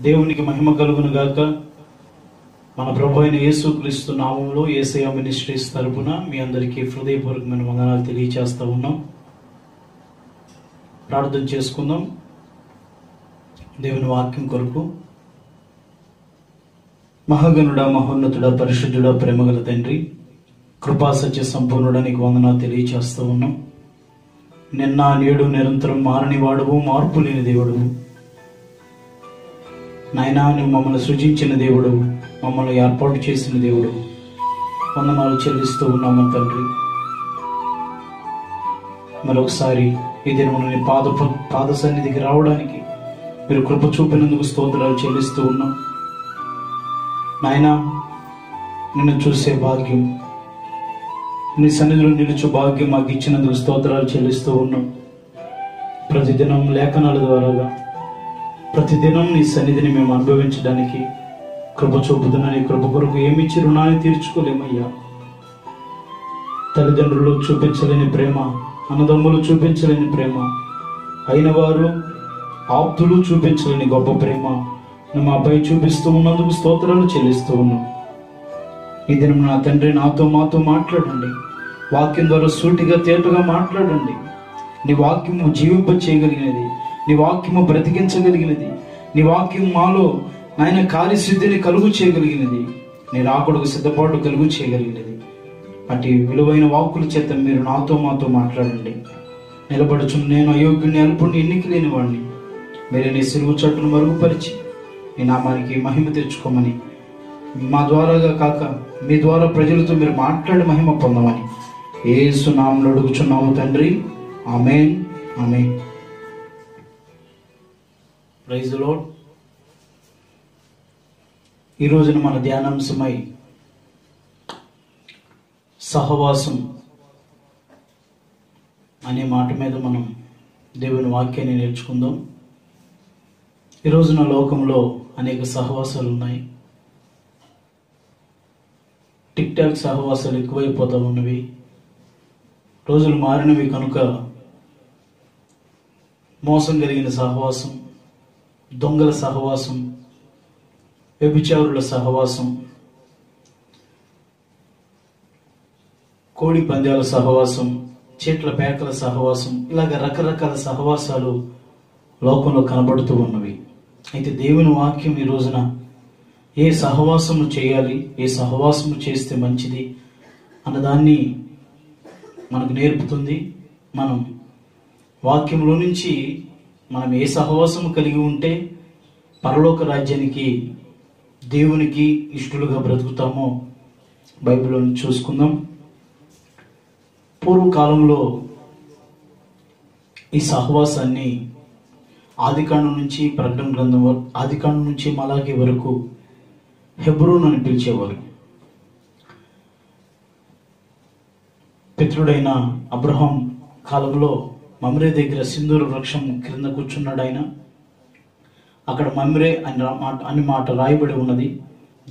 దేవునికి మహిమ కలుగును గాక. మన ప్రభు అయిన యేసుక్రీస్తు నామంలో యేసయ్య మినిస్ట్రీస్ తరపున మీ అందరికీ హృదయపూర్వకమైన వందనాలు తెలియచేస్తా ఉన్నాం. ప్రార్థన చేసుకుందాం. దేవుని వాక్యం కొరకు. మహాగణుడా, మహోన్నతుడా, పరిశుద్ధుడా, ప్రేమగల తండ్రి, కృపా సత్య సంపూర్ణుడా, నీకు వందనాలు తెలియచేస్తూ ఉన్నాం. నిన్న నేడు నిరంతరం మారని వాడువు, మార్పు లేని దేవుడు నాయనా. నువ్వు మమ్మల్ని సృజించిన దేవుడు, మమ్మల్ని ఏర్పాటు చేసిన దేవుడు, వందనాలు చెల్లిస్తూ ఉన్నాము తండ్రి. మరొకసారి ఈ దినమున నీ పాద సన్నిధికి రావడానికి మీరు కృప చూపినందుకు స్తోత్రాలు చెల్లిస్తూ ఉన్నాం నాయనా. నిన్ను చూసే భాగ్యం, నీ సన్నిధిలో నిలుచు భాగ్యం మాకు ఇచ్చినందుకు స్తోత్రాలు చెల్లిస్తూ ఉన్నాం. ప్రతిదినం లేఖనాల ద్వారాగా ప్రతిదినం నీ సన్నిధిని మేము అనుభవించడానికి కృప చూపుతున్న నీ కృప కొరకు ఏమిచ్చి రుణాన్ని తీర్చుకోలేమయ్యా. తల్లిదండ్రులు చూపించలేని ప్రేమ, అన్నదమ్ములు చూపించలేని ప్రేమ, అయిన వారు ఆప్తులు చూపించలేని గొప్ప ప్రేమ నువ్వు మాపై చూపిస్తూ ఉన్నందుకు స్తోత్రాలు చెల్లిస్తూ ఉన్నాం. ఈ దినం నా తండ్రి మాతో మాట్లాడండి. వాక్యం ద్వారా సూటిగా తేటగా మాట్లాడండి. నీ వాక్యము జీవింప చేయగలిగినది, నీ వాక్యము బ్రతికించగలిగినది, నీ వాక్యం మాలో నాయన కార్యసిద్ధిని కలుగు చేయగలిగినది, నీ రాకడకు సిద్ధపాటు కలుగు చేయగలిగినది. అటు విలువైన వాక్కుల చేత మీరు మాతో మాట్లాడండి. నిలబడుచున్న నేను అయోగ్యుని, అల్పుణ్ణి, ఎన్నిక లేని వాడిని. మీరే నీ సిలువు చట్టును మరుగుపరిచి నీ నామానికి మహిమ తెచ్చుకోమని, మా ద్వారాగా కాక మీ ద్వారా ప్రజలతో మీరు మాట్లాడి మహిమ పొందమని యేసు నామములో అడుగుచున్నాము తండ్రి. ఆమేన్, ఆమేన్. Praise the lord. ఈ రోజున మన ధ్యానాంశమై సహవాసం అనే మాట మీద మనం దేవుని వాక్యాన్ని నేర్చుకుందాం. ఈ రోజున లోకంలో అనేక సహవాసాలు ఉన్నాయి. టిక్ టాక్ సహవాసాలు ఎక్కువైపోతూ ఉన్నవి. రోజులు మారినవి కనుక మోసం కలిగిన సహవాసం, దొంగల సహవాసం, వ్యభిచారుల సహవాసం, కోడి పందాల సహవాసం, చెట్ల పేకల సహవాసం, ఇలాగ రకరకాల సహవాసాలు లోకంలో కనబడుతూ ఉన్నవి. అయితే దేవుని వాక్యం ఈ రోజున ఏ సహవాసము చేయాలి, ఏ సహవాసము చేస్తే మంచిది అన్నదాన్ని మనకు నేర్పుతుంది. మనం వాక్యంలో నుంచి మనం ఏ సహవాసము కలిగి ఉంటే పరలోక రాజ్యానికి, దేవునికి ఇష్టలుగా బ్రతుకుతామో బైబిల్లో చూసుకుందాం. పూర్వకాలంలో ఈ సహవాసాన్ని ఆదికాండం నుంచి ప్రకటన గ్రంథం, ఆదికాండం నుంచి మలాకి వరకు హెబ్రోన్ అని పిలిచేవారు. పితృడైన అబ్రహాం కాలంలో మమ్రే దగ్గర సింధూర వృక్షం క్రింద కూర్చున్నాడు ఆయన. అక్కడ మమ్రే అనే మాట రాయబడి ఉన్నది.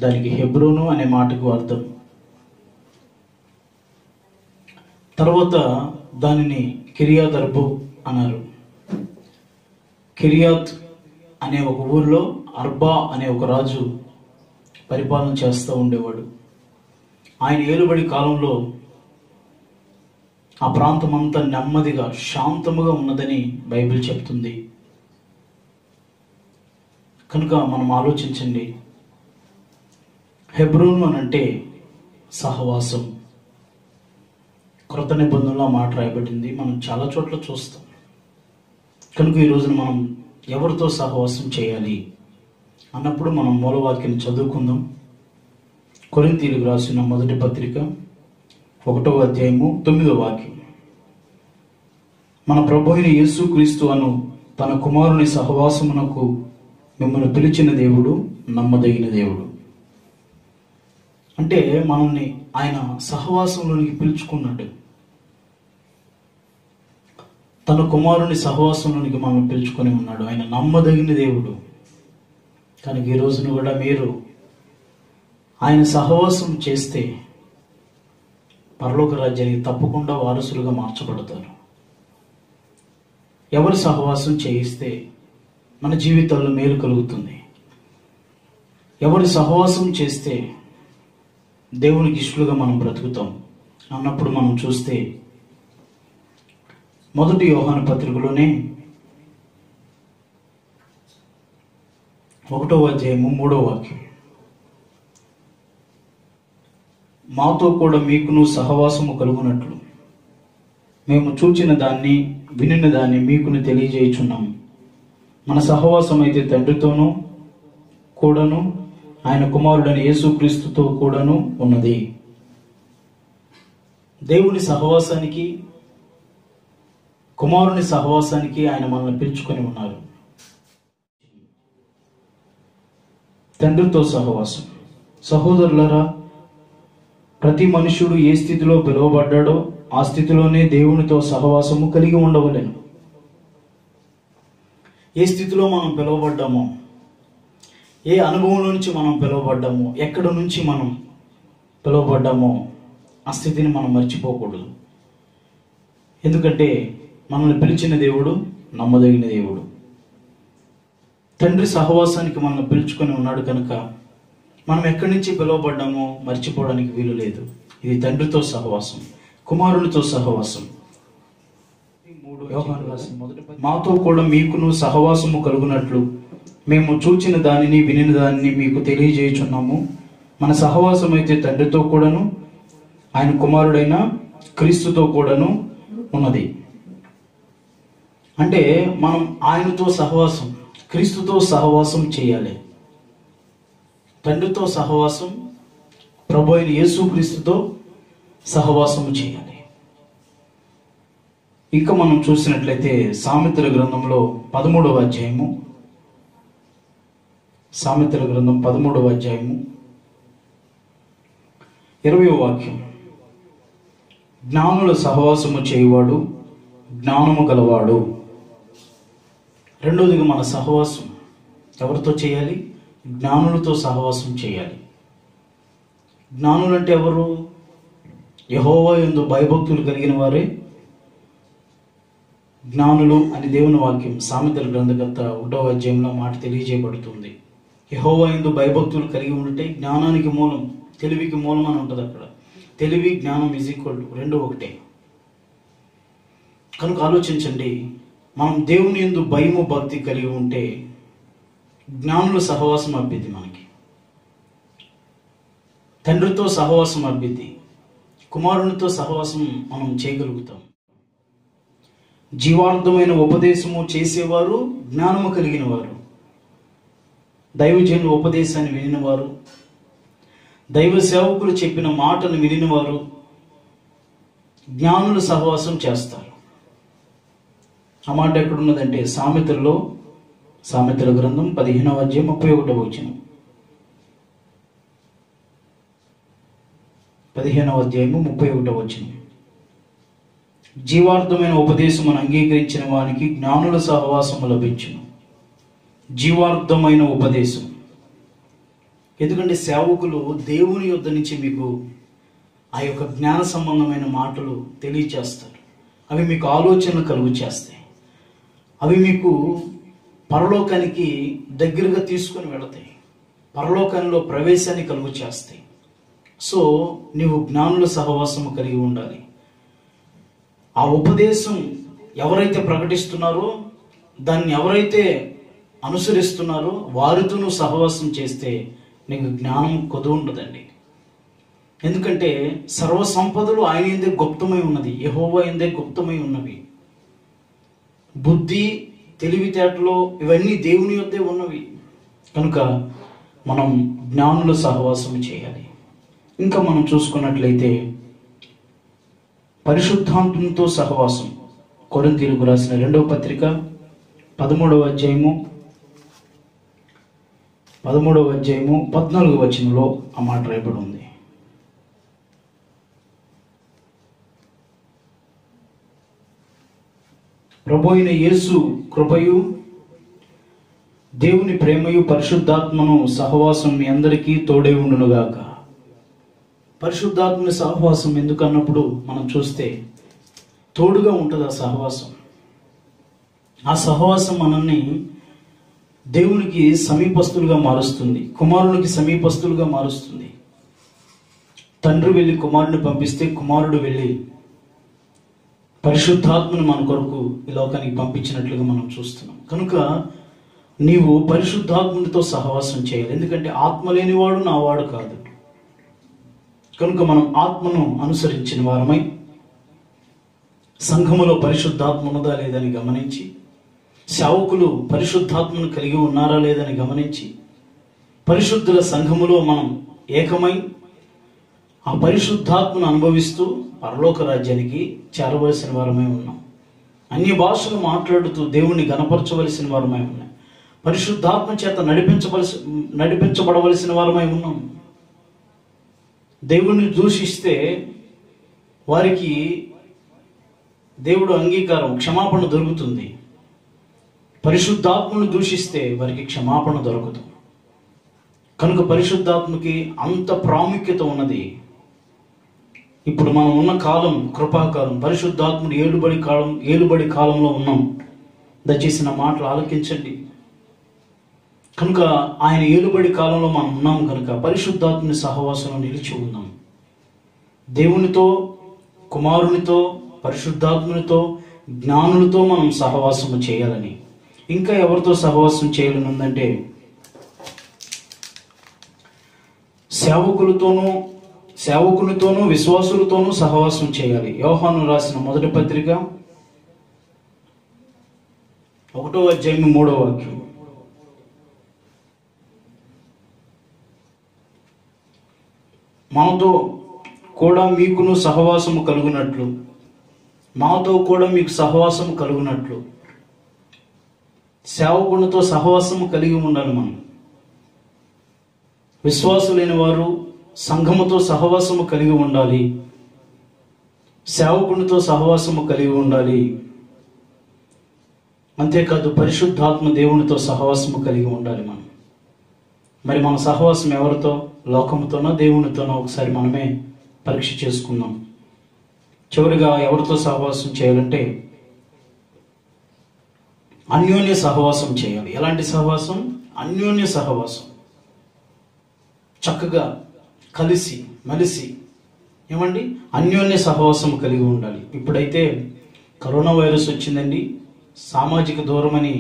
దానికి హెబ్రోను అనే మాటకు అర్థం. తర్వాత దానిని కిర్యాత్ అర్బా అన్నారు. కిర్యాత్ అనే ఒక ఊరిలో అర్బా అనే ఒక రాజు పరిపాలన చేస్తూ ఉండేవాడు. ఆయన ఏలుబడి కాలంలో ఆ ప్రాంతం అంతా నెమ్మదిగా, శాంతముగా ఉన్నదని బైబిల్ చెప్తుంది. కనుక మనం ఆలోచించండి, హెబ్రోను అని అంటే సహవాసం. క్రొత్త నిబంధనలో మాట రాయబడింది, మనం చాలా చోట్ల చూస్తాం. కనుక ఈ రోజున మనం ఎవరితో సహవాసం చేయాలి అన్నప్పుడు మనం మూలవాక్యం చదువుకుందాం. కొరింథీయులకు రాసిన మొదటి పత్రిక 1వ అధ్యాయము 9వ వాక్యం. మన ప్రభు అయిన యేసుక్రీస్తు అను తన కుమారుని సహవాసమునకు మిమ్మల్ని పిలిచిన దేవుడు నమ్మదగిన దేవుడు. అంటే మనల్ని ఆయన సహవాసంలోనికి పిలుచుకున్నాడు. తన కుమారుని సహవాసంలోనికి మనం పిలుచుకొని ఉన్నాడు. ఆయన నమ్మదగిన దేవుడు. కనుక ఈ రోజున కూడా మీరు ఆయన సహవాసం చేస్తే పరలోక రాజ్యానికి తప్పకుండా వారసులుగా మార్చబడతారు. ఎవరు సహవాసం చేయిస్తే మన జీవితాల్లో మేలు కలుగుతుంది. ఎవరి సహవాసం చేస్తే దేవునికి ఇష్టలుగా మనం బ్రతుకుతాం అన్నప్పుడు మనం చూస్తే మొదటి యోహాను పత్రికలోనే 1వ అధ్యాయము 3వ వాక్యం, మాతో కూడా మీకును సహవాసము కలుగునట్లు మేము చూచిన దాన్ని వినిన దాన్ని మీకును తెలియజేయుచున్నాము. మన సహవాసం అయితే తండ్రితోనూ కూడాను ఆయన కుమారుడైన యేసుక్రీస్తుతో కూడాను ఉన్నది. దేవుని సహవాసానికి, కుమారుని సహవాసానికి ఆయన మనల్ని పిలుచుకొని ఉన్నారు. తండ్రితో సహవాసం. సహోదరులారా, ప్రతి మనుష్యుడు ఏ స్థితిలో పిలువబడ్డాడో ఆ స్థితిలోనే దేవునితో సహవాసము కలిగి ఉండవలెను. ఏ స్థితిలో మనం పిలువబడ్డామో, ఏ అనుభవం నుంచి మనం పిలువబడ్డామో, ఎక్కడి నుంచి మనం పిలువబడ్డామో ఆ స్థితిని మనం మర్చిపోకూడదు. ఎందుకంటే మనల్ని పిలిచిన దేవుడు నమ్మదగిన దేవుడు. తండ్రి సహవాసానికి మనల్ని పిలుచుకొని ఉన్నాడు కనుక మనం ఎక్కడి నుంచి పిలువబడ్డామో మర్చిపోవడానికి వీలు లేదు. ఇది తండ్రితో సహవాసం, కుమారునితో సహవాసం. మాతో కూడా మీకును సహవాసము కలుగునట్లు మేము చూచిన దానిని వినిన దానిని మీకు తెలియజేయుచున్నాము. మన సహవాసం అయితే తండ్రితో కూడాను ఆయన కుమారుడైన క్రీస్తుతో కూడాను ఉన్నది. అంటే మనం ఆయనతో సహవాసం, క్రీస్తుతో సహవాసం చేయాలి. తండ్రితో సహవాసం, ప్రభు అయిన యేసుక్రీస్తుతో సహవాసము చేయాలి. ఇంకా మనం చూసినట్లయితే సామెతల గ్రంథంలో 13వ అధ్యాయము, సామెతల గ్రంథం 13వ అధ్యాయము 20వ వాక్యం, జ్ఞానుల సహవాసము చేయువాడు జ్ఞానము గలవాడు. రెండోదిగా మన సహవాసం ఎవరితో చేయాలి? జ్ఞానులతో సహవాసం చేయాలి. జ్ఞానులు అంటే ఎవరు? యెహోవా యందు భయభక్తులు కలిగిన వారే జ్ఞానులు అని దేవుని వాక్యం సామెతల గ్రంథకర్త 1వ అధ్యాయంలో మాట తెలియజేయబడుతుంది. యెహోవా యందు భయభక్తులు కలిగి ఉంటే జ్ఞానానికి మూలం, తెలివికి మూలం అని ఉంటుంది. అక్కడ తెలివి జ్ఞానం రెండు ఒకటే. కనుక ఆలోచించండి, మనం దేవుని యందు భయము భక్తి కలిగి ఉంటే జ్ఞానుల సహవాసం అబ్బిద్ది. మనకి తండ్రితో సహవాసం అబ్బిద్ది, కుమారునితో సహవాసం మనం చేయగలుగుతాం. జీవార్థమైన ఉపదేశము చేసేవారు జ్ఞానము కలిగిన వారు, దైవజనుల ఉపదేశాన్ని వినినవారు, దైవ సేవకులు చెప్పిన మాటను వినినవారు జ్ఞానుల సహవాసం చేస్తారు. ఆ మాట ఎక్కడున్నదంటే సామెతల గ్రంథం 15వ అధ్యాయం 31వ వచనం. 15వ అధ్యాయము 31వ వచనం. జీవార్థమైన ఉపదేశమును అంగీకరించిన వానికి జ్ఞానుల సహవాసము లభించును. జీవార్థమైన ఉపదేశం. ఎందుకంటే సేవకులు దేవుని యొద్ద నుంచి మీకు ఆ యొక్క జ్ఞాన సంబంధమైన మాటలు తెలియచేస్తారు. అవి మీకు ఆలోచనలు కలుగు చేస్తాయి. అవి మీకు పరలోకానికి దగ్గరగా తీసుకొని వెళతాయి, పరలోకంలో ప్రవేశాన్ని కలుగు చేస్తాయి. సో నీవు జ్ఞానుల సహవాసము కలిగి ఉండాలి. ఆ ఉపదేశం ఎవరైతే ప్రకటిస్తున్నారో, దాన్ని ఎవరైతే అనుసరిస్తున్నారో వారితో నువ్వు సహవాసం చేస్తే నీకు జ్ఞానం కొద్దు ఉండదండి. ఎందుకంటే సర్వ సంపదలు ఆయన యందే గుప్తమై ఉన్నది, యెహోవా యందే గుప్తమై ఉన్నవి. బుద్ధి, తెలివితేటలు ఇవన్నీ దేవుని యొద్దే ఉన్నవి. కనుక మనం జ్ఞానుల సహవాసం చేయాలి. ఇంకా మనం చూసుకున్నట్లయితే పరిశుద్ధాత్మతో సహవాసం. కొరింథీయులకు రాసిన 2వ పత్రిక 13వ అధ్యాయము 14వ వచనంలో ఆ మాట రాయబడి ఉంది. ప్రభు అయిన యేసు కృపయు దేవుని ప్రేమయు పరిశుద్ధాత్మను సహవాసం మీ అందరికీ తోడే ఉండునుగాక. పరిశుద్ధాత్మని సహవాసం ఎందుకన్నప్పుడు మనం చూస్తే తోడుగా ఉంటుంది ఆ సహవాసం. ఆ సహవాసం మనల్ని దేవునికి సమీపస్తులుగా మారుస్తుంది, కుమారునికి సమీపస్తులుగా మారుస్తుంది. తండ్రి వెళ్ళి కుమారుని పంపిస్తే కుమారుడు వెళ్ళి పరిశుద్ధాత్మను మన కొరకు ఈ లోకానికి పంపించినట్లుగా మనం చూస్తున్నాం. కనుక నీవు పరిశుద్ధాత్మునితో సహవాసం చేయాలి. ఎందుకంటే ఆత్మ లేనివాడు నావాడు కాదు. కనుక మనం ఆత్మను అనుసరించిన వారమై సంఘములో పరిశుద్ధాత్మ ఉన్నదా లేదని గమనించి, సేవకులు పరిశుద్ధాత్మను కలిగి ఉన్నారా లేదని గమనించి, పరిశుద్ధుల సంఘములో మనం ఏకమై ఆ పరిశుద్ధాత్మను అనుభవిస్తూ పరలోక రాజ్యానికి చేరవలసిన వారమై ఉన్నాం. అన్య భాషలు మాట్లాడుతూ దేవుణ్ణి గణపరచవలసిన వారమై ఉన్నాం. పరిశుద్ధాత్మ చేత నడిపించబడవలసిన వారమై ఉన్నాం. దేవుణ్ణి దూషిస్తే వారికి దేవుడు అంగీకారం, క్షమాపణ దొరుకుతుంది. పరిశుద్ధాత్మను దూషిస్తే వారికి క్షమాపణ దొరకదు. కనుక పరిశుద్ధాత్మకి అంత ప్రాముఖ్యత ఉన్నది. ఇప్పుడు మనం ఉన్న కాలం కృపాకాలం, పరిశుద్ధాత్ముడు ఏలుబడి కాలంలో ఉన్నాం. దయచేసి నా మాటలు ఆలకించండి. కనుక ఆయన ఏలుబడి కాలంలో మనం ఉన్నాం కనుక పరిశుద్ధాత్ముని సహవాసంలో నిలిచి ఉన్నాం. దేవునితో, కుమారునితో, పరిశుద్ధాత్మునితో, జ్ఞానులతో మనం సహవాసము చేయాలని. ఇంకా ఎవరితో సహవాసం చేయాలని ఉందంటే సేవకునితోనూ విశ్వాసులతోనూ సహవాసం చేయాలి. యోహాను రాసిన మొదటి పత్రిక 1వ అధ్యాయం 3వ వాక్యం. మాతో కూడా మీకు సహవాసము కలుగునట్లు సేవకునితో సహవాసము కలిగి ఉండాలి. మనం విశ్వాసులైన వారు సంఘముతో సహవాసము కలిగి ఉండాలి, సేవకునితో సహవాసము కలిగి ఉండాలి. అంతేకాదు పరిశుద్ధాత్మ దేవునితో సహవాసము కలిగి ఉండాలి మనం. మరి మన సహవాసం ఎవరితో? లోకముతోనో దేవునితోనో ఒకసారి మనమే పరీక్ష చేసుకుందాం. చివరిగా ఎవరితో సహవాసం చేయాలంటే అన్యోన్య సహవాసం చేయాలి. ఎలాంటి సహవాసం? అన్యోన్య సహవాసం. చక్కగా కలిసి మలిసి అన్యోన్య సహవాసం కలిగి ఉండాలి. ఇప్పుడైతే కరోనా వైరస్ వచ్చిందండి, సామాజిక దూరం అని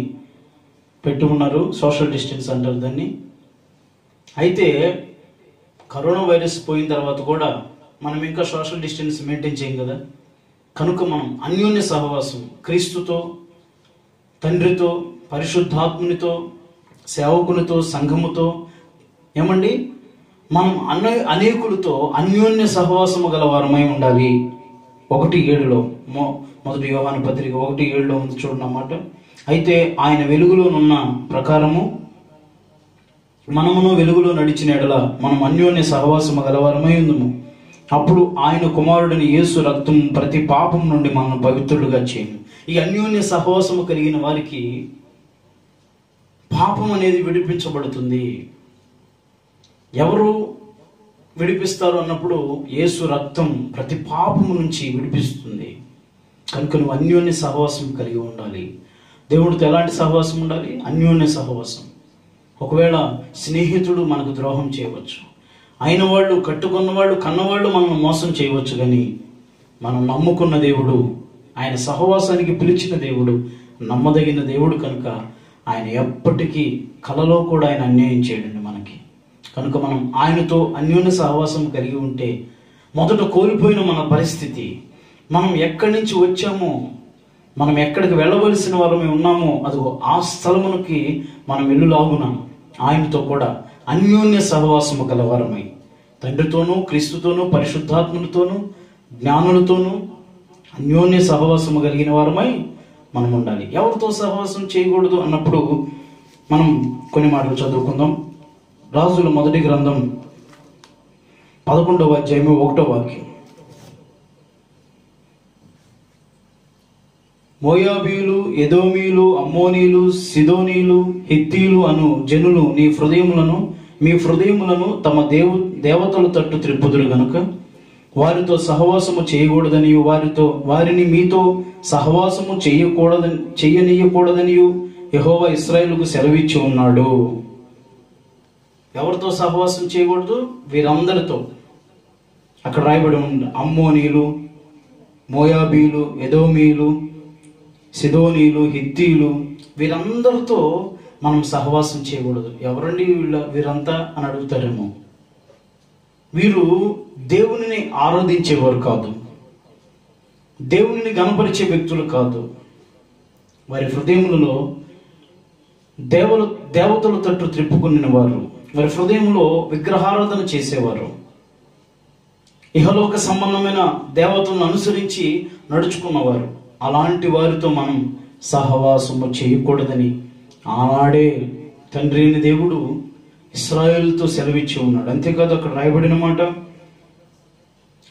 పెట్టి ఉన్నారు, సోషల్ డిస్టెన్స్ అంటారు దాన్ని. అయితే కరోనా వైరస్ పోయిన తర్వాత కూడా మనం ఇంకా సోషల్ డిస్టెన్స్ మెయింటైన్ చేయం కదా. కనుక మనం అన్యోన్య సహవాసం క్రీస్తుతో, తండ్రితో, పరిశుద్ధాత్మునితో, సేవకునితో, సంఘముతో మనం అనేకులతో అన్యోన్య సహవాసము గల వారమై ఉండాలి. 1:7 మొదటి యోహాను పత్రిక 1:7 ఉంది చూడండి అన్నమాట. అయితే ఆయన వెలుగులోనున్న ప్రకారము మనమును వెలుగులో నడిచిన ఎడల మనం అన్యోన్య సహవాసము గలవారమై ఉందుము. అప్పుడు ఆయన కుమారుడిని యేసు రక్తం ప్రతి పాపం నుండి మనం పవిత్రులుగా చేయను. ఈ అన్యోన్య సహవాసము కలిగిన వారికి పాపం అనేది విడిపించబడుతుంది. ఎవరు విడిపిస్తారు అన్నప్పుడు యేసు రక్తం ప్రతి పాపము నుంచి విడిపిస్తుంది. కనుక నువ్వు అన్యోన్య సహవాసం కలిగి ఉండాలి. దేవుడితో ఎలాంటి సహవాసం ఉండాలి? అన్యోన్య సహవాసం. ఒకవేళ స్నేహితుడు మనకు ద్రోహం చేయవచ్చు, అయిన వాళ్ళు, కట్టుకున్నవాళ్ళు, కన్నవాళ్ళు మనల్ని మోసం చేయవచ్చు, కానీ మనం నమ్ముకున్న దేవుడు, ఆయన సహవాసానికి పిలిచిన దేవుడు నమ్మదగిన దేవుడు. కనుక ఆయన ఎప్పటికీ కలలో కూడా ఆయన అన్యాయం చేయడండి మనకి. కనుక మనం ఆయనతో అన్యోన్య సహవాసం కలిగి ఉంటే మొదట కోల్పోయిన మన పరిస్థితి, మనం ఎక్కడి నుంచి వచ్చామో, మనం ఎక్కడికి వెళ్ళవలసిన వారమే ఉన్నామో అదిగో ఆ స్థలమునకి మనం వెళ్ళులాగున్నాం. ఆయనతో కూడా అన్యోన్య సహవాసము గలవారమై తండ్రితోనూ, క్రీస్తుతోనూ, పరిశుద్ధాత్మతోనూ, జ్ఞానులతోనూ అన్యోన్య సహవాసము కలిగిన వారమై మనం ఉండాలి. ఎవరితో సహవాసం చేయకూడదు అన్నప్పుడు మనం కొన్ని మాటలు చదువుకుందాం. రాజుల మొదటి గ్రంథం 11వ అధ్యాయం 1వ వాక్యం. మోయాబీయులు, ఎదోమీయులు, అమ్మోనీయులు, సిదోనీయులు, హిత్తీయులు అను జనులు మీ హృదయములను తమ దేవతల తట్టు త్రిప్పుదురు గనుక వారితో సహవాసము చేయకూడదనియు, వారిని మీతో సహవాసము చేయనీయకూడదనియు యెహోవా ఇశ్రాయేలుకు సెలవిచ్చి ఉన్నాడు. ఎవరితో సహవాసం చేయకూడదు? వీరందరితో. అక్కడ రాయబడి ఉంది, అమ్మోనీలు, మోయాబీలు, ఎదోమీలు, సిదోనీలు, హిత్తీలు, వీరందరితో మనం సహవాసం చేయకూడదు. ఎవరండి వీరంతా అని అడుగుతారేమో. వీరు దేవునిని ఆరాధించేవారు కాదు, దేవునిని గణపరిచే వ్యక్తులు కాదు. వారి హృదయములలో దేవతల తట్టు త్రిప్పుకుని వారు, వారి హృదయంలో విగ్రహారాధన చేసేవారు. ఇహలోక సంబంధమైన దేవతలను అనుసరించి నడుచుకున్నవారు. అలాంటి వారితో మనం సహవాసము చేయకూడదని ఆనాడే తండ్రి అయిన దేవుడు ఇశ్రాయేలుతో సెలవిచ్చి ఉన్నాడు. అంతేకాదు అక్కడ రాయబడిన మాట,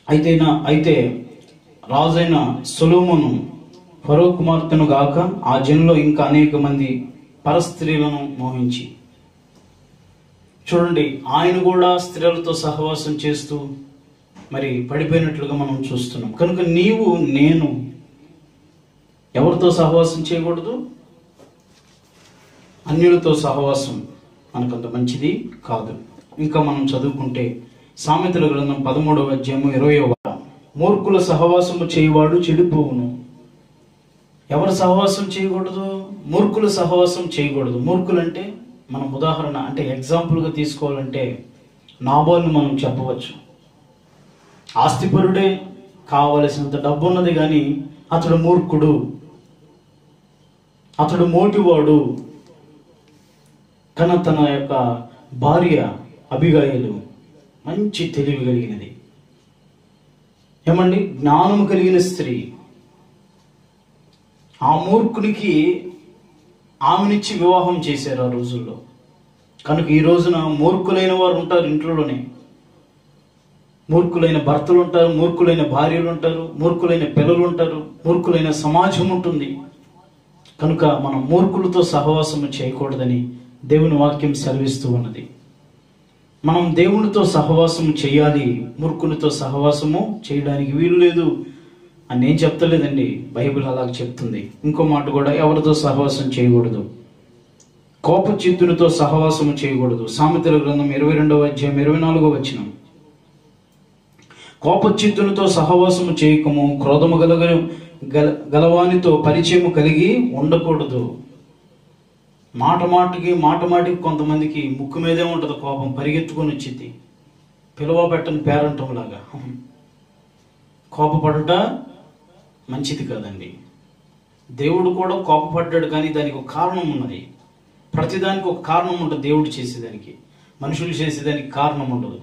అయితే రాజైన సొలొమోను ఫరో కుమార్తెను గాక ఆ జనులో ఇంకా అనేక మంది పరస్త్రీలను మోహించి. చూడండి, ఆయన కూడా స్త్రీలతో సహవాసం చేస్తూ మరి పడిపోయినట్లుగా మనం చూస్తున్నాం. కనుక నీవు నేను ఎవరితో సహవాసం చేయకూడదు? అన్యులతో సహవాసం మనకంత మంచిది కాదు. ఇంకా మనం చదువుకుంటే సామెతల గ్రంథం 13వ అధ్యాయము 20వ, మూర్ఖుల సహవాసము చేయవాడు చెడిపోవును. ఎవరు సహవాసం చేయకూడదు? మూర్ఖుల సహవాసం చేయకూడదు. మూర్ఖులు అంటే మనం ఉదాహరణ అంటే ఎగ్జాంపుల్గా తీసుకోవాలంటే నాబాలుని మనం చెప్పవచ్చు. ఆస్తిపరుడే, కావలసినంత డబ్బు ఉన్నది, కానీ అతడు మూర్ఖుడు, అతడు మోటివాడు. కానీ తన యొక్క భార్య అబిగయలు మంచి తెలివి కలిగినది, ఏమండి, జ్ఞానము కలిగిన స్త్రీ. ఆ మూర్ఖునికి ఆమెనిచ్చి వివాహం చేశారు ఆ రోజుల్లో. కనుక ఈ రోజున మూర్ఖులైన వారు ఉంటారు ఇంట్లోనే. మూర్ఖులైన భర్తలు ఉంటారు, మూర్ఖులైన భార్యలు ఉంటారు, మూర్ఖులైన పిల్లలు ఉంటారు, మూర్ఖులైన సమాజం ఉంటుంది. కనుక మనం మూర్ఖులతో సహవాసము చేయకూడదని దేవుని వాక్యం సెలవిస్తూ ఉన్నది. మనం దేవునితో సహవాసము చేయాలి, మూర్ఖునితో సహవాసము చేయడానికి వీలు లేదు అని నేను చెప్తలేదండి, బైబిల్ అలాగ చెప్తుంది. ఇంకో మాట కూడా, ఎవరితో సహవాసం చేయకూడదు? కోపచిత్తునితో సహవాసము చేయకూడదు. సామెతల గ్రంథం 22వ అధ్యాయం 24వ వచనం, కోపచిత్తునితో సహవాసము చేయకము, క్రోధము గలవానితో పరిచయము కలిగి ఉండకూడదు. మాట మాటికి కొంతమందికి ముక్కు మీదే ఉంటుంది కోపం, పరిగెత్తుకొని వచ్చింది, పిలువ పెట్టని పేరంటం లాగా. కోపపడుట మంచిది కాదండి. దేవుడు కూడా కోపపడ్డాడు, కానీ దానికి ఒక కారణం ఉన్నది. ప్రతిదానికి ఒక కారణం ఉంటుంది. దేవుడు చేసేదానికి, మనుషులు చేసేదానికి కారణం ఉండదు.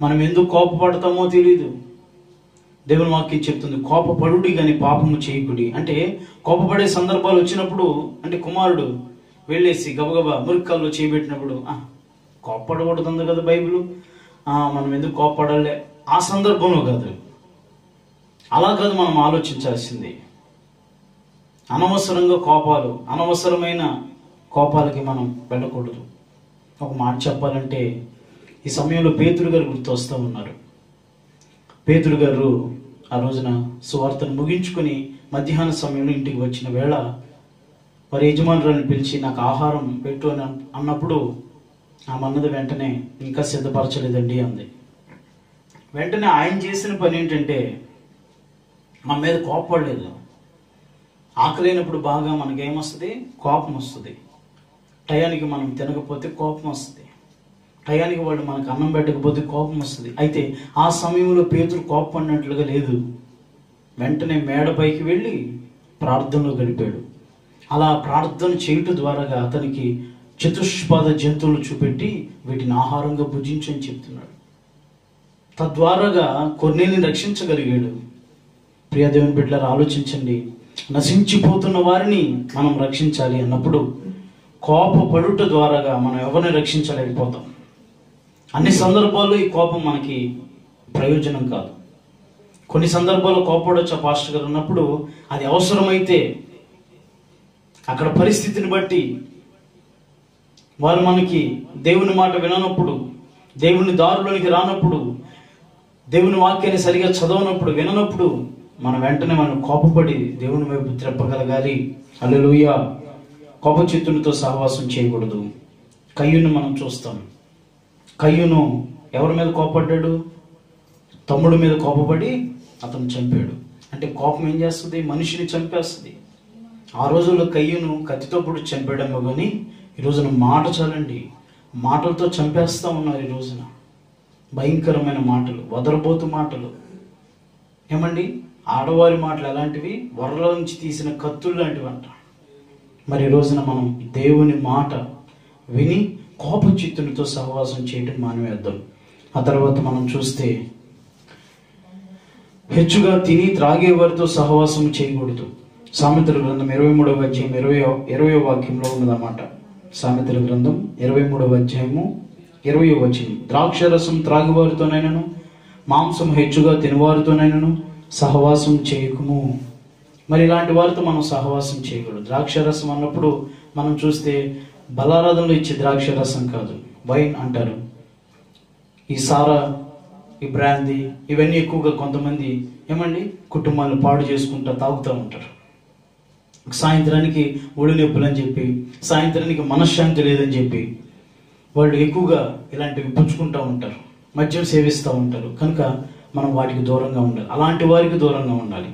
మనం ఎందుకు కోపపడతామో తెలియదు. దేవుని వాక్యం చెప్తుంది, కోపపడుడి కానీ పాపము చేయకుడి. అంటే కోపపడే సందర్భాలు వచ్చినప్పుడు, అంటే కుమారుడు వెళ్ళేసి గబగబా మురికాల్లో చేయబెట్టినప్పుడు కోపపడకూడదు కదా బైబిల్, మనం ఎందుకు కోపపడాలి, ఆ సందర్భంలో కాదు. అలా కాదు మనం ఆలోచించాల్సింది. అనవసరంగా కోపాలు, అనవసరమైన కోపాలకి మనం వెళ్ళకూడదు. ఒక మాట చెప్పాలంటే ఈ సమయంలో పేతురు గారు గుర్తొస్తూ ఉన్నారు. పేతురు గారు ఆ రోజున సువార్తను ముగించుకొని మధ్యాహ్న సమయంలో ఇంటికి వచ్చిన వేళ వారి యజమానురాలను పిలిచి నాకు ఆహారం పెట్టు అని అన్నప్పుడు ఆమె అన్నది వెంటనే ఇంకా సిద్ధపరచలేదండి అంది. వెంటనే ఆయన చేసిన పని ఏంటంటే మన మీద కోపపడలేదు. ఆకలినప్పుడు బాగా మనకేమొస్తుంది? కోపం వస్తుంది. టయానికి మనం తినకపోతే కోపం వస్తుంది. టయానికి వాళ్ళు మనకు అన్నం పెట్టకపోతే కోపం వస్తుంది. అయితే ఆ సమయంలో పేతురు కోపపడినట్లుగా లేదు. వెంటనే మేడపైకి వెళ్ళి ప్రార్థనలో గడిపాడు. అలా ప్రార్థన చేయటం ద్వారా అతనికి చతుష్పాద జంతువులు చూపెట్టి వీటిని ఆహారంగా భుజించని చెప్తున్నాడు. తద్వారాగా కొర్నేలిని రక్షించగలిగాడు. ప్రియ దేవుని బిడ్డలారా, ఆలోచించండి. నశించిపోతున్న వారిని మనం రక్షించాలి అన్నప్పుడు కోపపడుట ద్వారాగా మనం ఎవరిని రక్షించలేకపోతాం. అన్ని సందర్భాల్లో ఈ కోపం మనకి ప్రయోజనం కాదు. కొన్ని సందర్భాల్లో కోపపడొచ్చు పాస్టర్ గారు ఉన్నప్పుడు, అది అవసరమైతే అక్కడ పరిస్థితిని బట్టి వారు మనకి దేవుని మాట విననప్పుడు, దేవుని దారిలోనికి రానప్పుడు, దేవుని వాక్యాన్ని సరిగా చదవనప్పుడు, విననప్పుడు మనం వెంటనే మనం కోపపడి దేవుని వైపు త్రెప్పగలగాలి. హల్లెలూయా. కోపచిత్తునితో సహవాసం చేయకూడదు. కయ్యూను మనం చూస్తాం. కయ్యూను ఎవరి మీద కోపడ్డాడు? తమ్ముడి మీద కోపపడి అతను చంపాడు. అంటే కోపం ఏం చేస్తుంది? మనిషిని చంపేస్తుంది. ఆ రోజుల్లో కయ్యూను కత్తితో పొడి చంపాడేమో కానీ ఈ రోజున మాట చాలండి, మాటలతో చంపేస్తూ ఉన్నారు. ఈ రోజున భయంకరమైన మాటలు, వదరబోతు మాటలు. ఏమండి, ఆడవారి మాటలు ఎలాంటివి? వరలో నుంచి తీసిన కత్తులు లాంటివి అంట. మరి ఈ రోజున మనం దేవుని మాట విని కోపచిత్తునితో సహవాసం చేయడం మానేద్దాం. ఆ తర్వాత మనం చూస్తే హెచ్చుగా తిని త్రాగే వారితో సహవాసం చేయకూడదు. సామెతల గ్రంథం 23వ అధ్యాయం 20వ వాక్యంలో ఉన్నదన్నమాట. సామెతల గ్రంథం 23వ అధ్యాయము 20వ వచనం, ద్రాక్షరసం త్రాగువారితోనైనను మాంసం హెచ్చుగా తినవారితోనైనను సహవాసం చేయకుము. మరి ఇలాంటి వారితో మనం సహవాసం చేయకూడదు. ద్రాక్షరసం అన్నప్పుడు మనం చూస్తే బలారాధనలో ఇచ్చే ద్రాక్షరసం కాదు, వైన్ అంటారు. ఈ సారా, ఈ బ్రాందీ, ఇవన్నీ ఎక్కువగా కొంతమంది ఏమండి కుటుంబాలను పాడు చేసుకుంటా తాగుతూ ఉంటారు. సాయంత్రానికి ఒడి నొప్పులు అని చెప్పి, సాయంత్రానికి మనశ్శాంతి లేదని చెప్పి వాళ్ళు ఎక్కువగా ఇలాంటివి పుచ్చుకుంటూ ఉంటారు, మద్యం సేవిస్తూ ఉంటారు. కనుక మనం వాటికి దూరంగా ఉండాలి, అలాంటి వారికి దూరంగా ఉండాలి.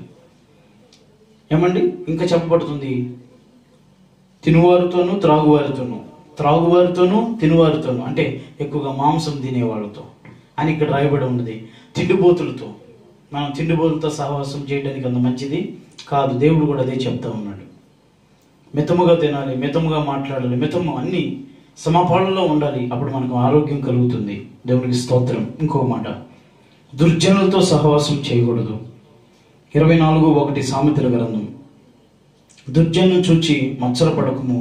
ఏమండి, ఇంకా చెప్పబడుతుంది తినువారితోనూ త్రాగువారితోనూ తినువారితోనూ, అంటే ఎక్కువగా మాంసం తినేవాళ్ళతో అని ఇక్కడ రాయబడి ఉన్నది. తిండిబోతులతో, మనం తిండిబోతులతో సహవాసం చేయడానికి అంత మంచిది కాదు. దేవుడు కూడా అదే చెప్తా ఉన్నాడు. మితముగా తినాలి, మితముగా మాట్లాడాలి, మితము అన్ని సమపాళ్ళలో ఉండాలి. అప్పుడు మనకు ఆరోగ్యం కలుగుతుంది. దేవునికి స్తోత్రం. ఇంకో మాట, దుర్జనులతో సహవాసం చేయకూడదు. 24:1 సామెతల గ్రంథం, దుర్జను చూచి మత్సరపడకము,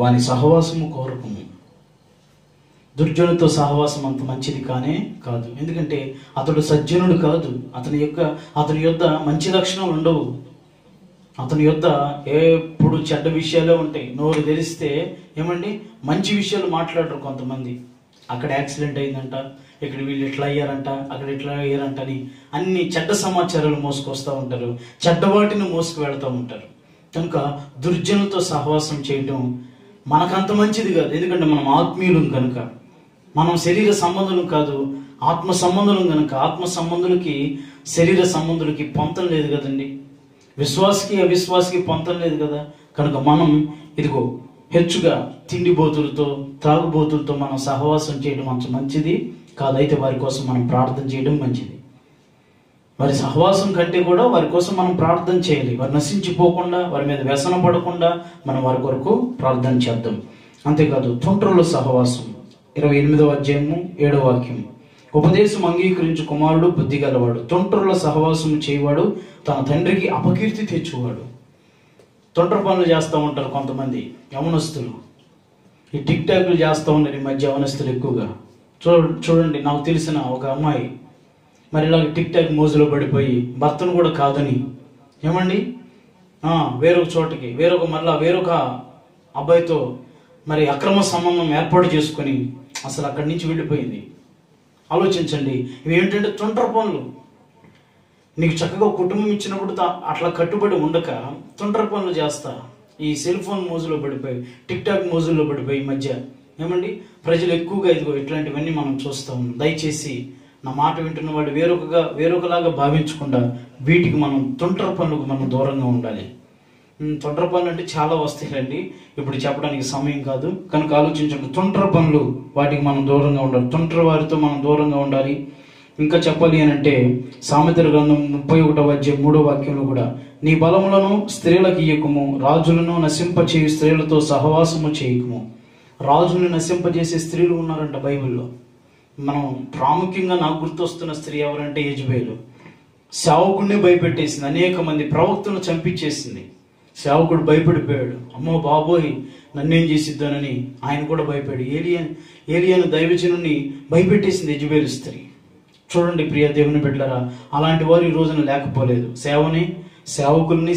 వాని సహవాసము కోరకము. దుర్జనులతో సహవాసం అంత మంచిది కానే కాదు. ఎందుకంటే అతడు సజ్జనుడు కాదు. అతని యొద్ద మంచి లక్షణాలు ఉండవు. అతని యొద్ద ఎప్పుడు చెడ్డ విషయాలే ఉంటాయి. నోరు తెరిస్తే ఏమండి మంచి విషయాలు మాట్లాడరు కొంతమంది. అక్కడ యాక్సిడెంట్ అయిందంట, ఇక్కడ వీళ్ళు ఇట్లా అయ్యారంట, అక్కడ ఇట్లా అయ్యారంట అని అన్ని చెడ్డ సమాచారాలు మోసుకొస్తూ ఉంటారు, చెడ్డవాటిని మోసుకు వెళ్తూ ఉంటారు. కనుక దుర్జనులతో సహవాసం చేయటం మనకంత మంచిది కాదు. ఎందుకంటే మనం ఆత్మీయులం కనుక, మనం శరీర సంబంధులం కాదు, ఆత్మ సంబంధులం కనుక. ఆత్మ సంబంధులకి శరీర సంబంధులకి పొంతం లేదు కదండి. విశ్వాసకి అవిశ్వాసకి పొంతం లేదు కదా. కనుక మనం ఇదిగో హెచ్చుగా తిండిబోతులతో త్రాగుబోతులతో మనం సహవాసం చేయడం అంత మంచిది కాదు. అయితే వారి కోసం మనం ప్రార్థన చేయడం మంచిది. వారి సహవాసం కంటే కూడా వారి కోసం మనం ప్రార్థన చేయాలి. వారు నశించిపోకుండా, వారి మీద వ్యసన పడకుండా మనం వారి కొరకు ప్రార్థన చేద్దాం. అంతేకాదు తుంట్రుల సహవాసం, 28వ అధ్యాయము 7వ వాక్యం, ఉపదేశం అంగీకరించు కుమారుడు బుద్ధి గలవాడు, తుంట్రుల సహవాసం చేయవాడు తన తండ్రికి అపకీర్తి తెచ్చువాడు. తొంటర పనులు చేస్తూ ఉంటారు కొంతమంది యవనస్తులు. ఈ టిక్ టాక్లు చేస్తూ ఉన్నారు ఈ మధ్య యవనస్తులు ఎక్కువగా. చూడండి, నాకు తెలిసిన ఒక అమ్మాయి మరి ఇలాగ టిక్ టాక్ మోజులో పడిపోయి భర్తను కూడా కాదని ఏమండి వేరొక చోటకి వేరొక అబ్బాయితో మరి అక్రమ సంబంధం ఏర్పాటు చేసుకొని అసలు అక్కడి నుంచి వెళ్ళిపోయింది. ఆలోచించండి, ఇవి ఏంటంటే తొంటర పనులు. నీకు చక్కగా కుటుంబం ఇచ్చినప్పుడు అట్లా కట్టుబడి ఉండక తొంటర పనులు చేస్తా ఈ సెల్ ఫోన్ మోజులో పడిపోయి, టిక్ టాక్ మోజుల్లో పడిపోయి ఈ మధ్య ఏమండి ప్రజలు ఎక్కువగా ఇదిగో ఇట్లాంటివన్నీ మనం చూస్తూ ఉన్నాం. దయచేసి నా మాట వింటున్న వాళ్ళు వేరొకలాగా భావించకుండా వీటికి మనం తొంటర పనులకు మనం దూరంగా ఉండాలి. తొంటర పనులు అంటే చాలా వస్తాయండి, ఇప్పుడు చెప్పడానికి సమయం కాదు. కనుక ఆలోచించండి, తొంటర పనులు వాటికి మనం దూరంగా ఉండాలి. తొంటర వారితో మనం దూరంగా ఉండాలి. ఇంకా చెప్పాలి అని అంటే సామెతల గ్రంథం 31వ అధ్యాయం 3వ వాక్యంలో కూడా, నీ బలములను స్త్రీలకు ఇయ్యకము, రాజులను నశింపచేయు స్త్రీలతో సహవాసము చేయకము. రాజుని నశింపజేసే స్త్రీలు ఉన్నారంట బైబిల్లో. మనం ప్రాముఖ్యంగా నాకు గుర్తొస్తున్న స్త్రీ ఎవరంటే యెజబెలు. సేవకుడిని భయపెట్టేసింది, అనేక మంది ప్రవక్తను చంపించేసింది. సేవకుడు భయపడిపోయాడు, అమ్మో బాబోయ్ నన్నేం చేసిద్దానని ఆయన కూడా భయపడి ఏలియాను దైవజనుని భయపెట్టేసింది యెజబెలు స్త్రీ. చూడండి ప్రియ దేవుని బిడ్డలారా, అలాంటి వారు ఈ రోజున లేకపోలేదు.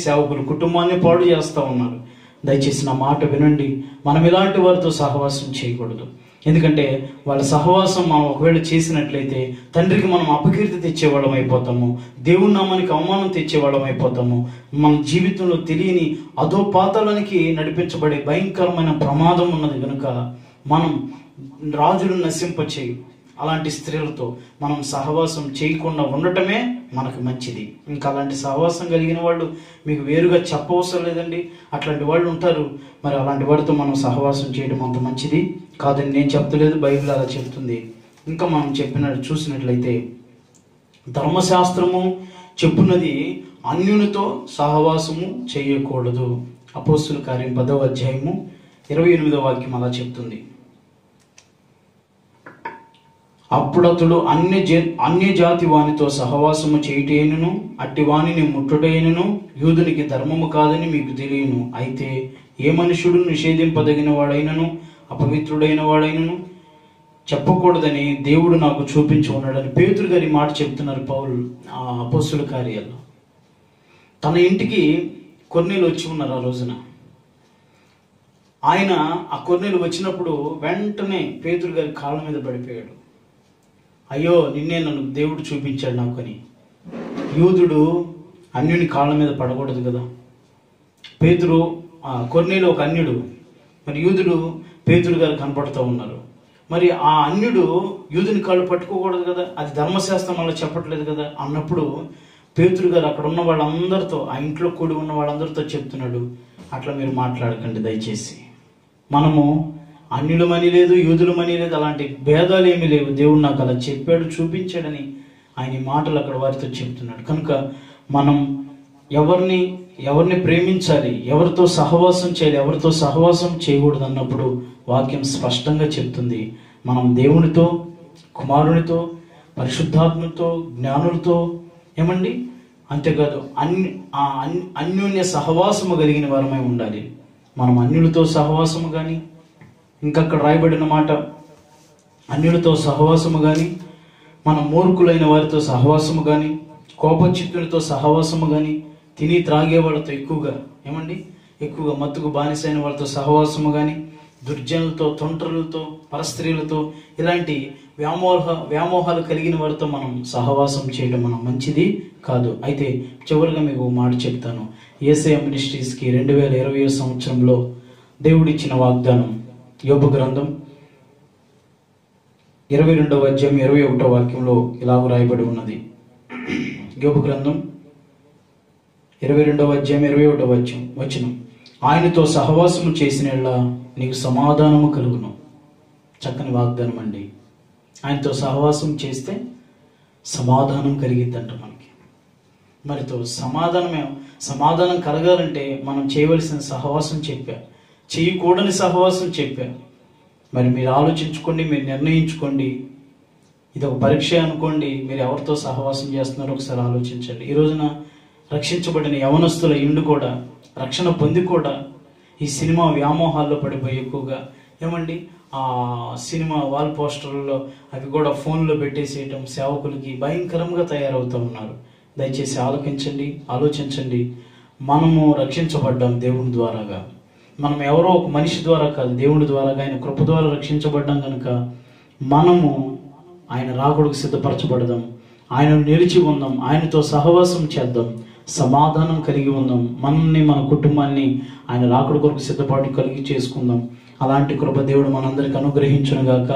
సేవకుల కుటుంబాన్ని పాడు చేస్తూ ఉన్నారు. దయచేసి నా మాట వినండి, మనం ఇలాంటి వారితో సహవాసం చేయకూడదు. ఎందుకంటే వాళ్ళ సహవాసం మనం ఒకవేళ చేసినట్లయితే తండ్రికి మనం అపకీర్తి తెచ్చేవాళ్ళం అయిపోతాము, దేవుని నామానికి అవమానం తెచ్చేవాళ్ళం అయిపోతాము. మన జీవితంలో తెలియని అధోపాతాలనికి నడిపించబడే భయంకరమైన ప్రమాదం ఉన్నది కనుక మనం రాజులను నశింపచేయి అలాంటి స్త్రీలతో మనం సహవాసం చేయకుండా ఉండటమే మనకు మంచిది. ఇంకా అలాంటి సహవాసం కలిగిన వాళ్ళు మీకు వేరుగా చెప్పవసరం లేదండి, అట్లాంటి వాళ్ళు ఉంటారు. మరి అలాంటి వాడితో మనం సహవాసం చేయడం అంత మంచిది కాదని నేను చెప్తలేదు, బైబిల్ అలా చెప్తుంది. ఇంకా మనం చూసినట్లయితే ధర్మశాస్త్రము చెప్పున్నది అన్యునితో సహవాసము చేయకూడదు. అపోస్తుల కార్యం 10వ అధ్యాయము 28వ వాక్యం అలా చెప్తుంది. అప్పుడు అతడు అన్య జాతి వానితో సహవాసము చేయుటైనను అట్టి వానిని ముట్టుటైనను యూదునికి ధర్మము కాదని మీకు తెలియను. అయితే ఏ మనుషుడు నిషేధింపదగిన వాడైనను అపవిత్రుడైన వాడైనను చెప్పకూడదని దేవుడు నాకు చూపించి ఉన్నాడని పేతురు గారి మాట చెప్తున్నారు పౌలు అపోస్తుల కార్యాల్లో. తన ఇంటికి కొర్నేలు వచ్చి ఉన్నారు ఆ రోజున. ఆయన ఆ కొర్నేలు వచ్చినప్పుడు వెంటనే పేతురు గారి కాళ్ళ మీద పడిపోయాడు. అయ్యో నిన్నే నన్ను దేవుడు చూపించాడు నాకు అని. యూదుడు అన్యుని కాళ్ళ మీద పడకూడదు కదా. పేతురు కొర్నేలు ఒక అన్యుడు, మరి యూదుడు పేతురు గారు కనపడుతూ ఉన్నారు. మరి ఆ అన్యుడు యూదుని కాళ్ళు పట్టుకోకూడదు కదా, అది ధర్మశాస్త్రం అలా చెప్పట్లేదు కదా అన్నప్పుడు పేతురు గారు అక్కడ ఉన్న వాళ్ళందరితో, ఆ ఇంట్లో కూడి ఉన్న వాళ్ళందరితో చెప్తున్నాడు, అట్లా మీరు మాట్లాడకండి దయచేసి. మనము అన్యులమని లేదు, యూదులమని లేదు, అలాంటి భేదాలు ఏమీ లేవు. దేవుడు నాకు అలా చెప్పాడు, చూపించాడని ఆయన మాటలు అక్కడ వారితో చెప్తున్నాడు. కనుక మనం ఎవరిని ప్రేమించాలి, ఎవరితో సహవాసం చేయాలి, ఎవరితో సహవాసం చేయకూడదు అన్నప్పుడు వాక్యం స్పష్టంగా చెప్తుంది. మనం దేవునితో, కుమారునితో, పరిశుద్ధాత్మతో, జ్ఞానులతో ఏమండి అంతేకాదు అన్యోన్య సహవాసము కలిగిన వారమై ఉండాలి. మనం అన్యులతో సహవాసము కానీ, ఇంకక్కడ రాయబడిన మాట అన్యులతో సహవాసము కానీ, మన మూర్ఖులైన వారితో సహవాసము కానీ, కోపచిత్తులతో సహవాసము కానీ, తిని త్రాగే వాళ్ళతో ఎక్కువగా మత్తుకు బానిసైన వాళ్ళతో సహవాసము కానీ, దుర్జనులతో, తొంటరులతో, పరస్త్రీలతో, ఇలాంటి వ్యామోహాలు కలిగిన వారితో మనం సహవాసం చేయడం మనం మంచిది కాదు. అయితే చివరిగా మీకు మాట చెప్తాను. యేసయ్య మినిస్ట్రీస్కి 2020 సంవత్సరంలో దేవుడిచ్చిన వాగ్దానం యోబు గ్రంథం 22వ అధ్యాయం 21వ వాక్యంలో ఇలాగ రాయబడి ఉన్నది. యోబు గ్రంథం 22వ అధ్యాయం 21వ వచనం, ఆయనతో సహవాసము చేసినట్లా నీకు సమాధానము కలుగును. చక్కని వాగ్దానం అండి. ఆయనతో సహవాసం చేస్తే సమాధానం కలిగిద్దంట మనకి. మరితో సమాధానం కలగాలంటే మనం చేయవలసిన సహవాసం చెప్పా, చేయకూడని సహవాసం చెప్పా. మరి మీరు ఆలోచించుకోండి, మీరు నిర్ణయించుకోండి. ఇది ఒక పరీక్ష అనుకోండి. మీరు ఎవరితో సహవాసం చేస్తున్నారో ఒకసారి ఆలోచించండి. ఈ రోజున రక్షించబడిన యవనస్తుల ఇండు కూడా, రక్షణ పొంది కూడా ఈ సినిమా వ్యామోహాల్లో పడిపోయి ఎక్కువగా ఆ సినిమా వాల్ పోస్టర్లలో అవి కూడా ఫోన్లో పెట్టేసేయటం, సేవకులకి భయంకరంగా తయారవుతూ ఉన్నారు. దయచేసి ఆలోచించండి. మనము రక్షించబడ్డాం దేవుని ద్వారాగా. మనం ఎవరో ఒక మనిషి ద్వారా కాదు, దేవుడి ద్వారాగా, ఆయన కృప ద్వారా రక్షించబడ్డాం కనుక మనము ఆయన రాకడకు సిద్ధపరచబడదాం, ఆయనను నిలిచి ఉందాం, ఆయనతో సహవాసం చేద్దాం, సమాధానం కలిగి ఉందాం, మనల్ని మన కుటుంబాన్ని ఆయన రాకడ కొరకు సిద్ధపాటు కలిగి చేసుకుందాం. అలాంటి కృప దేవుడు మనందరికి అనుగ్రహించును గాక.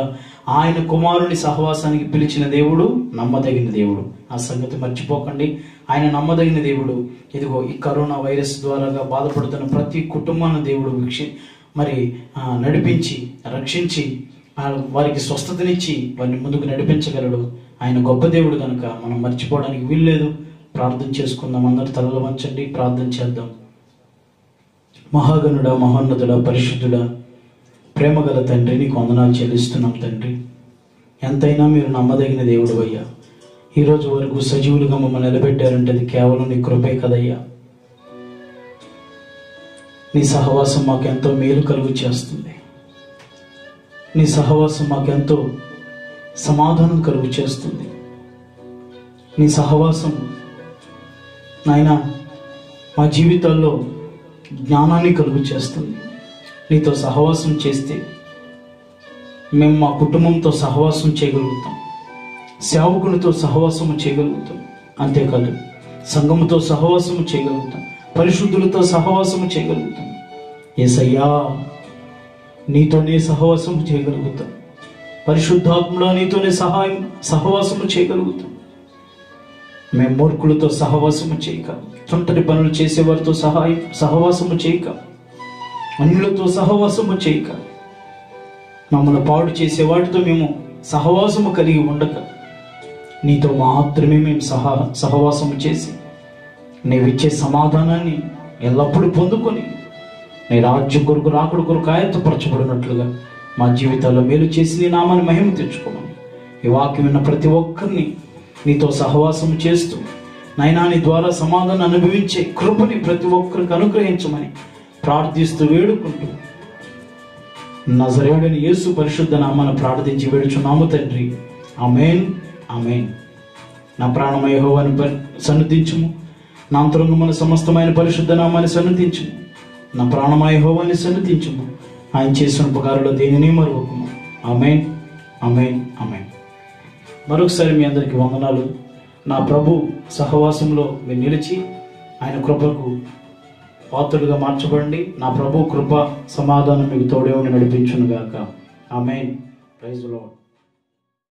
ఆయన కుమారుని సహవాసానికి పిలిచిన దేవుడు నమ్మదగిన దేవుడు. ఆ సంగతి మర్చిపోకండి. ఆయన నమ్మదగిన దేవుడు. ఇదిగో ఈ కరోనా వైరస్ ద్వారాగా బాధపడుతున్న ప్రతి కుటుంబాన్ని దేవుడు నడిపించి, రక్షించి, వారికి స్వస్థతనిచ్చి వారిని ముందుకు నడిపించగలడు. ఆయన గొప్ప దేవుడు కనుక మనం మర్చిపోవడానికి వీల్లేదు. ప్రార్థన చేసుకుందాం. అందరూ తలలు వంచండి, ప్రార్థన చేద్దాం. మహాగణుడా, మహోన్నతుడా, పరిశుద్ధుడా, ప్రేమగల తండ్రి, నీకు వందనాలు చెల్లిస్తున్నాం తండ్రి. ఎంతైనా మీరు నమ్మదగిన దేవుడు అయ్యా. ఈరోజు వరకు సజీవులుగా మమ్మల్ని నిలబెట్టారంటే అది కేవలం నీ కృపే కదయ్యా. నీ సహవాసం మాకెంతో మేలు కలుగు చేస్తుంది. నీ సహవాసం మాకెంతో సమాధానం కలుగు చేస్తుంది. నీ సహవాసం నాయనా మా జీవితాల్లో జ్ఞానాన్ని కలుగు చేస్తుంది. నీతో సహవాసం చేస్తే మేము మా కుటుంబంతో సహవాసం చేయగలుగుతాం, సేవకునితో సహవాసము చేయగలుగుతాం, అంతేకాదు సంఘముతో సహవాసము చేయగలుగుతాం, పరిశుద్ధులతో సహవాసము చేయగలుగుతాం. యేసయ్యా, నీతోనే సహవాసము చేయగలుగుతాం. పరిశుద్ధాత్ముడా, నీతోనే సహవాసము చేయగలుగుతాం. మేము మూర్ఖులతో సహవాసము చేయక, తుంటరి పనులు చేసేవారితో సహవాసము చేయక, అన్యులతో సహవాసము చేయక, మమ్మల్ని పాడు చేసే వాటితో మేము సహవాసము కలిగి ఉండక, నీతో మాత్రమే మేము సహవాసము చేసి నీవిచ్చే సమాధానాన్ని ఎల్లప్పుడూ పొందుకొని నీ రాజ్యం కొరకు రాకుడు కొరకు ఆయత్తపరచబడినట్లుగా మా జీవితాల్లో మేలు చేసి నీ నామాన్ని మహిమ తెచ్చుకోమని ఈ వాక్యం విన్న ప్రతి ఒక్కరిని నీతో సహవాసం చేస్తూ నాయనా నీ ద్వారా సమాధానం అనుభవించే కృపని ప్రతి ఒక్కరికి అనుగ్రహించమని ప్రార్థిస్తూ వేడుకుంటూ నజరేయుడైన యేసు పరిశుద్ధ నామాన్ని ప్రార్థించి వేడుచున్నాము తండ్రి. ఆమేన్, ఆమేన్. నా ప్రాణమయ యెహోవాను సన్నుతించుము, నా అంతరంగమున సమస్తమైన పరిశుద్ధ నామాన్ని సన్నుతించుము. నా ప్రాణమయ యెహోవాని సన్నుతించుము, ఆయన చేసిన ఉపకారంలో దేనిని మరువకుము. ఆమేన్, ఆమేన్, ఆమేన్. మరొకసారి మీ అందరికీ వందనాలు. నా ప్రభు సహవాసంలో మీరు నిలిచి ఆయన కృపకు పాత్రులుగా మార్చబడండి. నా ప్రభు కృప సమాధానం మీకు తోడే ఉండి నడిపించును గాక. ఆమేన్. Praise the lord.